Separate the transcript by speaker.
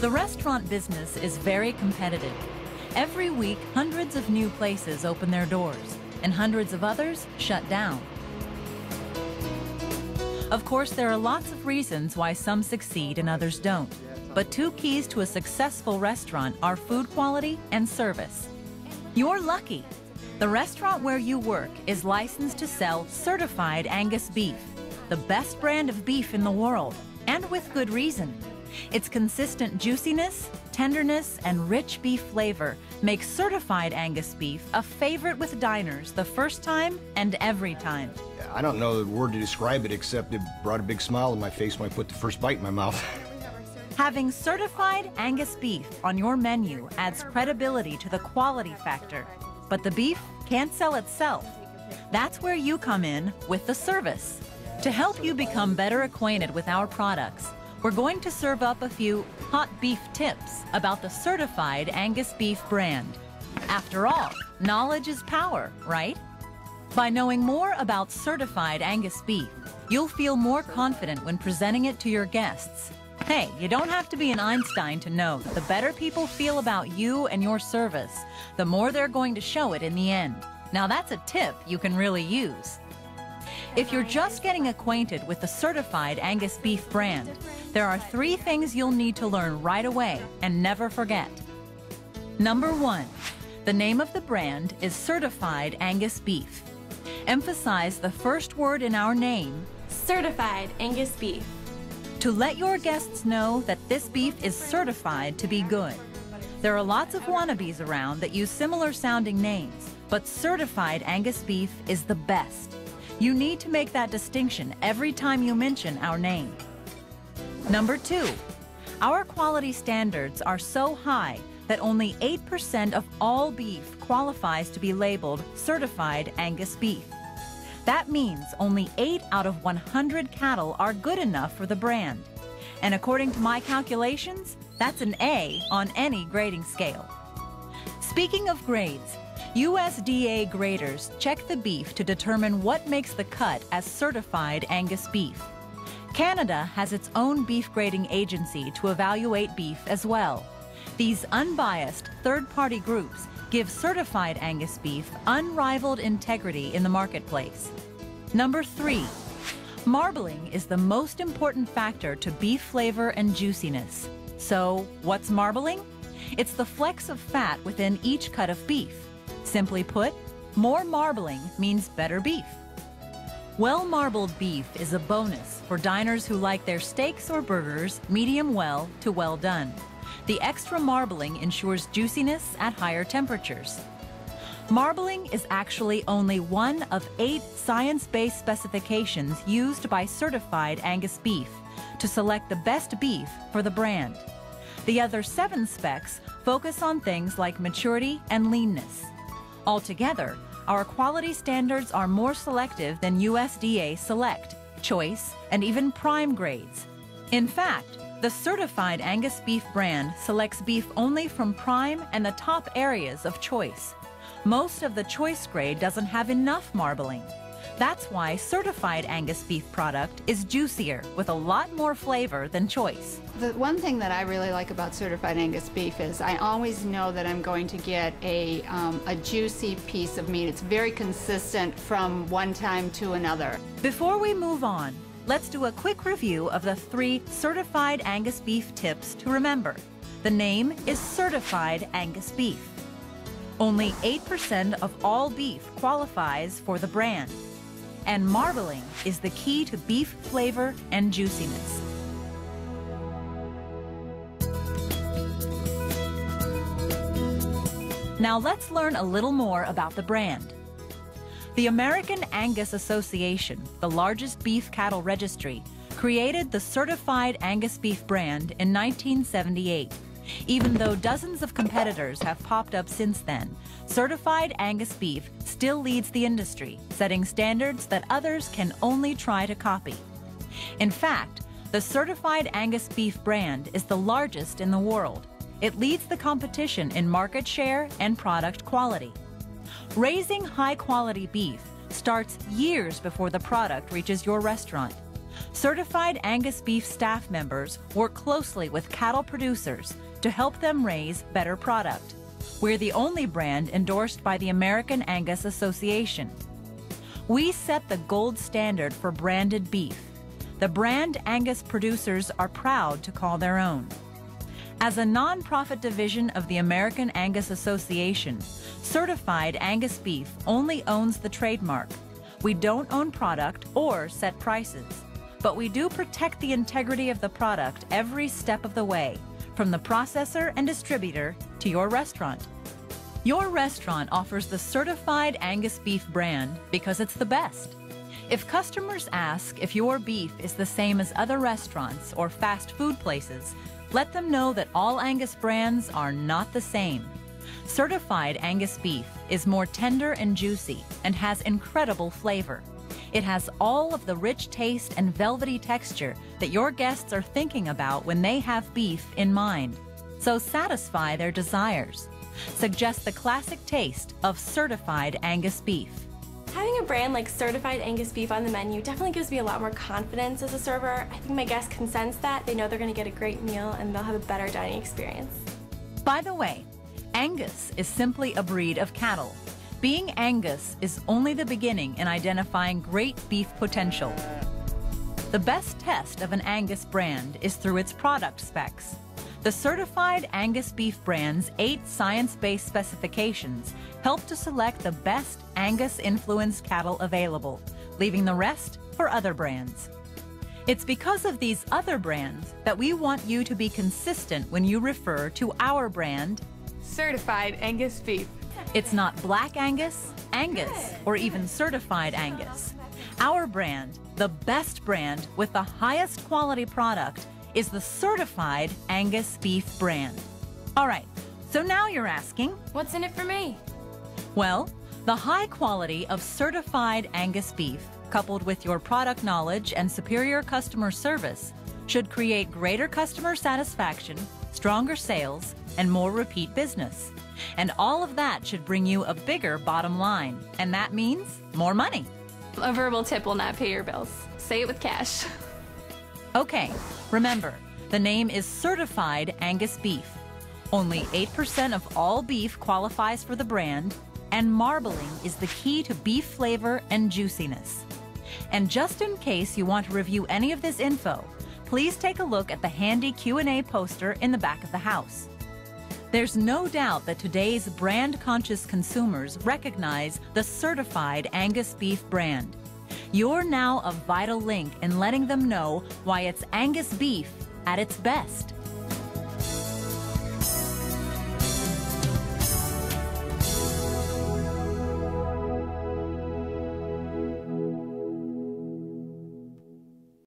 Speaker 1: The restaurant business is very competitive. Every week, hundreds of new places open their doors, and hundreds of others shut down. Of course, there are lots of reasons why some succeed and others don't. But two keys to a successful restaurant are food quality and service. You're lucky. The restaurant where you work is licensed to sell certified Angus beef, the best brand of beef in the world, and with good reason. Its consistent juiciness, tenderness, and rich beef flavor make certified Angus beef a favorite with diners the first time and every time.
Speaker 2: I don't know the word to describe it except it brought a big smile on my face when I put the first bite in my mouth.
Speaker 1: Having certified Angus beef on your menu adds credibility to the quality factor. But the beef can't sell itself. That's where you come in with the service. To help you become better acquainted with our products, we're going to serve up a few hot beef tips about the certified Angus beef brand. After all, knowledge is power, right? By knowing more about certified Angus beef, you'll feel more confident when presenting it to your guests. Hey, you don't have to be an Einstein to know that the better people feel about you and your service, the more they're going to show it in the end. Now that's a tip you can really use. If you're just getting acquainted with the certified Angus beef brand, there are 3 things you'll need to learn right away and never forget. Number 1, the name of the brand is Certified Angus Beef. Emphasize the first word in our name,
Speaker 3: Certified Angus Beef,
Speaker 1: to let your guests know that this beef is certified to be good. There are lots of wannabes around that use similar sounding names, but Certified Angus Beef is the best. You need to make that distinction every time you mention our name. Number 2, our quality standards are so high that only 8% of all beef qualifies to be labeled Certified Angus Beef. That means only 8 out of 100 cattle are good enough for the brand. And according to my calculations, that's an A on any grading scale. Speaking of grades, USDA graders check the beef to determine what makes the cut as certified Angus beef. Canada has its own beef grading agency to evaluate beef as well. These unbiased third-party groups give certified Angus beef unrivaled integrity in the marketplace. Number 3, marbling is the most important factor to beef flavor and juiciness. So, what's marbling? It's the flecks of fat within each cut of beef. Simply put, more marbling means better beef. Well-marbled beef is a bonus for diners who like their steaks or burgers medium well to well done. The extra marbling ensures juiciness at higher temperatures. Marbling is actually only one of 8 science-based specifications used by certified Angus beef to select the best beef for the brand. The other 7 specs focus on things like maturity and leanness. Altogether, our quality standards are more selective than USDA Select, Choice, and even Prime grades. In fact, the certified Angus beef brand selects beef only from Prime and the top areas of Choice. Most of the Choice grade doesn't have enough marbling. That's why certified Angus beef product is juicier with a lot more flavor than Choice.
Speaker 4: The one thing that I really like about certified Angus beef is I always know that I'm going to get a juicy piece of meat. It's very consistent from one time to another.
Speaker 1: Before we move on, let's do a quick review of the 3 certified Angus beef tips to remember. The name is Certified Angus Beef. Only 8% of all beef qualifies for the brand. And marbling is the key to beef flavor and juiciness. Now let's learn a little more about the brand. The American Angus Association, the largest beef cattle registry, created the Certified Angus Beef brand in 1978. Even though dozens of competitors have popped up since then, Certified Angus Beef still leads the industry, setting standards that others can only try to copy. In fact, the Certified Angus Beef brand is the largest in the world. It leads the competition in market share and product quality. Raising high-quality beef starts years before the product reaches your restaurant. Certified Angus beef staff members work closely with cattle producers to help them raise better product. We're the only brand endorsed by the American Angus Association. We set the gold standard for branded beef. The brand Angus producers are proud to call their own. As a non-profit division of the American Angus Association, Certified Angus Beef only owns the trademark. We don't own product or set prices, but we do protect the integrity of the product every step of the way, from the processor and distributor to your restaurant. Your restaurant offers the Certified Angus Beef brand because it's the best. If customers ask if your beef is the same as other restaurants or fast food places, let them know that all Angus brands are not the same. Certified Angus beef is more tender and juicy and has incredible flavor. It has all of the rich taste and velvety texture that your guests are thinking about when they have beef in mind. So satisfy their desires. Suggest the classic taste of Certified Angus beef.
Speaker 3: Having a brand like Certified Angus Beef on the menu definitely gives me a lot more confidence as a server. I think my guests can sense that. They know they're going to get a great meal and they'll have a better dining experience.
Speaker 1: By the way, Angus is simply a breed of cattle. Being Angus is only the beginning in identifying great beef potential. The best test of an Angus brand is through its product specs. The Certified Angus Beef brand's 8 science-based specifications help to select the best Angus-influenced cattle available, leaving the rest for other brands. It's because of these other brands that we want you to be consistent when you refer to our brand,
Speaker 5: Certified Angus Beef.
Speaker 1: It's not Black Angus, Angus, or even Certified Angus. Our brand, the best brand with the highest quality product, is the Certified Angus Beef brand. All right, so now you're asking,
Speaker 3: What's in it for me?
Speaker 1: well, the high quality of Certified Angus Beef, coupled with your product knowledge and superior customer service, should create greater customer satisfaction, stronger sales, and more repeat business. And all of that should bring you a bigger bottom line, and that means more money.
Speaker 5: A verbal tip will not pay your bills. Say it with cash.
Speaker 1: Okay, remember, the name is Certified Angus Beef. Only 8% of all beef qualifies for the brand, and marbling is the key to beef flavor and juiciness. And just in case you want to review any of this info, please take a look at the handy Q&A poster in the back of the house. There's no doubt that today's brand-conscious consumers recognize the Certified Angus Beef brand. You're now a vital link in letting them know why it's Angus beef at its best.